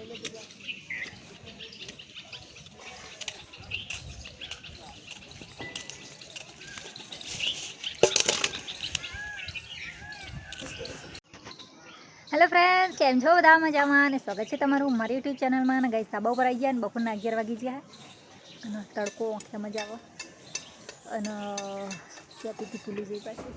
Hello friends, केम छो बधा मजामां ने स्वागत है तमारू मारी यूट्यूब चैनल में। गाइस ताबा पर आई गया ने बपोरना 11 वागी गया है અને તડકો આંખે મજા આવે અને ચા પીતી ભૂલી ગઈ પાછી।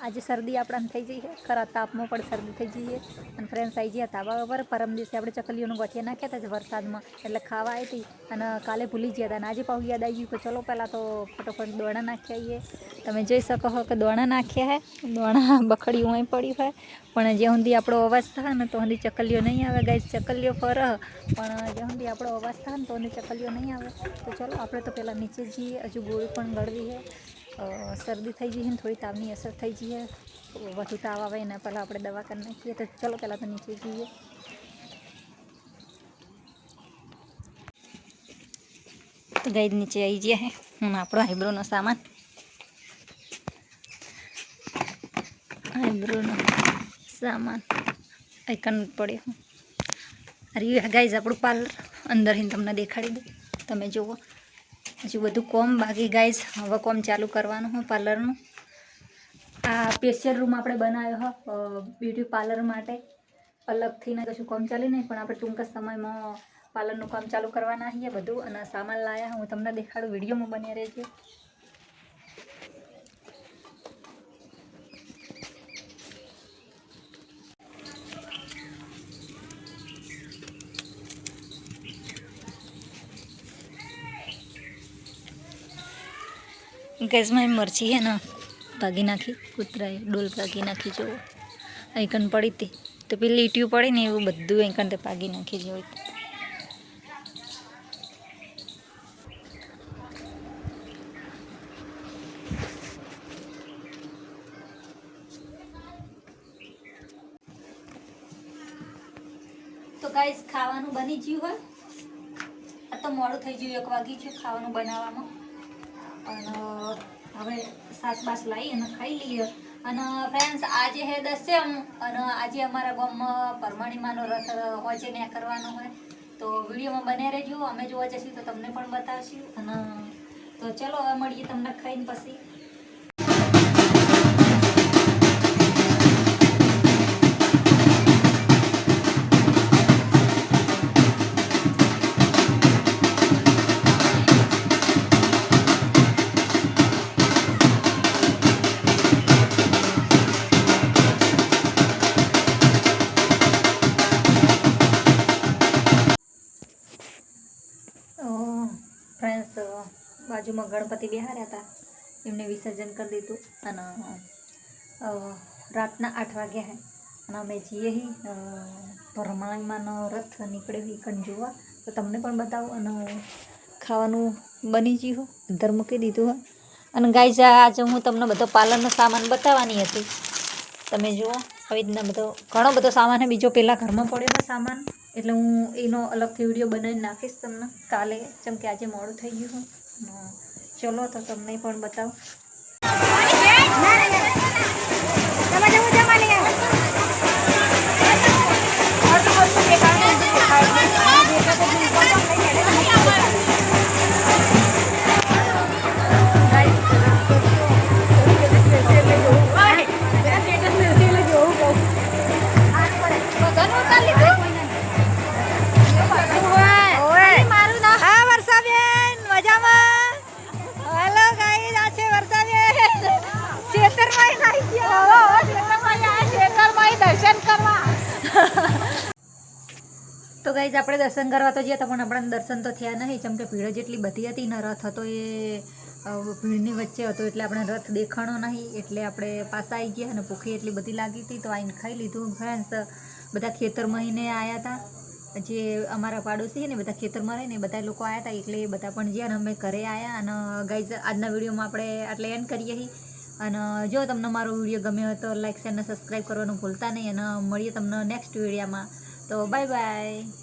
आज शरदी आपने थी जाइए, खरा ताप में पण शरदी थी जाइए। और फ्रेंड्स आई गया ताबा पर परम दिवसे આપણે ચકલીઓનું ગોઠિયા નાખ્યા હતા વરસાદમાં, એટલે ખાવા આવી હતી અને કાલે ભૂલી ગયા હતા અને આજે પાછું યાદ આવી ગયું કે ચલો પહેલાં તો ફટોફટ દોણા નાખી આવીએ। તમે જોઈ શકો છો કે દોણા નાખ્યા હે, દોણા બખડી ઉઈ પડી હોય પણ જ્યાં સુધી આપણો અવાજ થાય ને તો સુધી ચકલીઓ નહીં આવે। ગાઈસ ચકલીઓ ફરે પણ જ્યાં સુધી આપણો અવાજ થાય ને તો સુધી ચકલીઓ નહીં આવે। તો ચલો આપણે તો પહેલાં નીચે જઈએ, હજુ ગોળી પણ ગળવી છે। શરદી થઈ ગઈ છે ને થોડી તાવની અસર થઈ ગઈ છે, વધુ તાવ આવે એના પહેલાં આપણે દવા કરી નાખીએ। તો ચલો પહેલાં તો નીચે જઈએ। તો ગઈ નીચે આવી ગયા હે હું આપણો આઈબ્રોનો સામાન, આઈબ્રોનો સામાન આઈકન પડ્યો। અરે ગાઈઝ આપણું પાર્લર અંદર હિન તમને દેખાડી દઉં, તમે જુઓ હજુ બધું કોમ બાકી ગાઈઝ। હવે કોમ ચાલુ કરવાનું હોય પાર્લરનું। આ સ્પેશિયલ રૂમ આપણે બનાવ્યો હો બ્યુટી પાર્લર માટે, અલગથી ને કશું કામ ચાલી નહીં પણ આપણે ટૂંક જ સમયમાં પાર્લરનું કામ ચાલુ કરવાના છીએ બધું। અને સામાન લાયા હું તમને દેખાડું, વિડીયોમાં બન્યા રહેજો। ગેસમાં મરચી હે ને ભાગી નાખી, કૂતરાએ ડોલ ભાગી નાખી। જો આઈકન પડી હતી તો પેલી લીટીઓ પડી ને એવું બધું આઈકન તે ભાગી નાખી જોઈ। તો ગાઈસ ખાવાનું બની ગયું હોય, આ તો મોડું થઈ ગયું, 1 વાગી ગયું ખાવાનું બનાવવામાં। અને હવે સાસ બાસ લાવી અને ખાઈ લઈએ। અને ફ્રેન્ડ્સ આજે હે દસમ અને આજે અમારા ગામમાં પરમાણીમાનો રથ હોય છે ત્યાં કરવાનો હોય, તો વિડીયોમાં બન્યા રહેજો। અમે જોવા જઈશું તો તમને પણ બતાવશું। અને તો ચલો હવે મળીએ તમને ખાઈને પછી। फ्रेंड्स बाजू में गणपति बिहार्या था, एमने विसर्जन कर दीधुं अने रातना 8 वाग्या है अने अमे जीए ही परमाणीमानो रथ निकळ्यो ही कण जोवा। तो तमने पण बतावुं अने खावानुं बनी गयुं हो, अंदर मूकी दीधुं हो। अने गाइस आज हूँ तमने बधो पार्लरनो सामान बताववानी हती, तमे जुओ આવી રીતના બધો ઘણો બધો સામાન है। बीजो पहला घर में पड़ेलो सामान એટલે હું એનો અલગથી વિડીયો બનાવીને નાખીશ તમને કાલે, જેમ કે આજે મોડું થઈ ગયું હોય। ચલો તો તમને પણ બતાવું। तो गाइज આપણે દર્શન કરવા તો ગયા હતા પણ આપણા દર્શન તો થયા નહીં, જેમ કે ભીડ જેટલી બધી હતી ને, રથ હતો એ ભીડની વચ્ચે હતો એટલે આપણે રથ દેખાણો નહીં, એટલે આપણે પાછા આવી ગયા અને ભૂખી એટલી બધી લાગી હતી તો આવીને ખાઈ લીધું। ફ્રેન્ડ્સ બધા ખેતરમાં રહીને આવ્યા હતા, જે અમારા પાડોશી છે ને બધા ખેતરમાં રહીને બધા લોકો આવ્યા હતા એટલે બધા પણ જ્યાં અમે ઘરે આવ્યા। અને ગાઈઝ આજના વિડીયોમાં આપણે આટલે એન્ડ કરીએ છીએ। અને જો તમને મારો વિડીયો ગમ્યો હોય તો લાઈક શેર અને સબસ્ક્રાઈબ કરવાનું ભૂલતા નહીં। અને મળીએ તમને નેક્સ્ટ વિડીયોમાં, તો બાય બાય।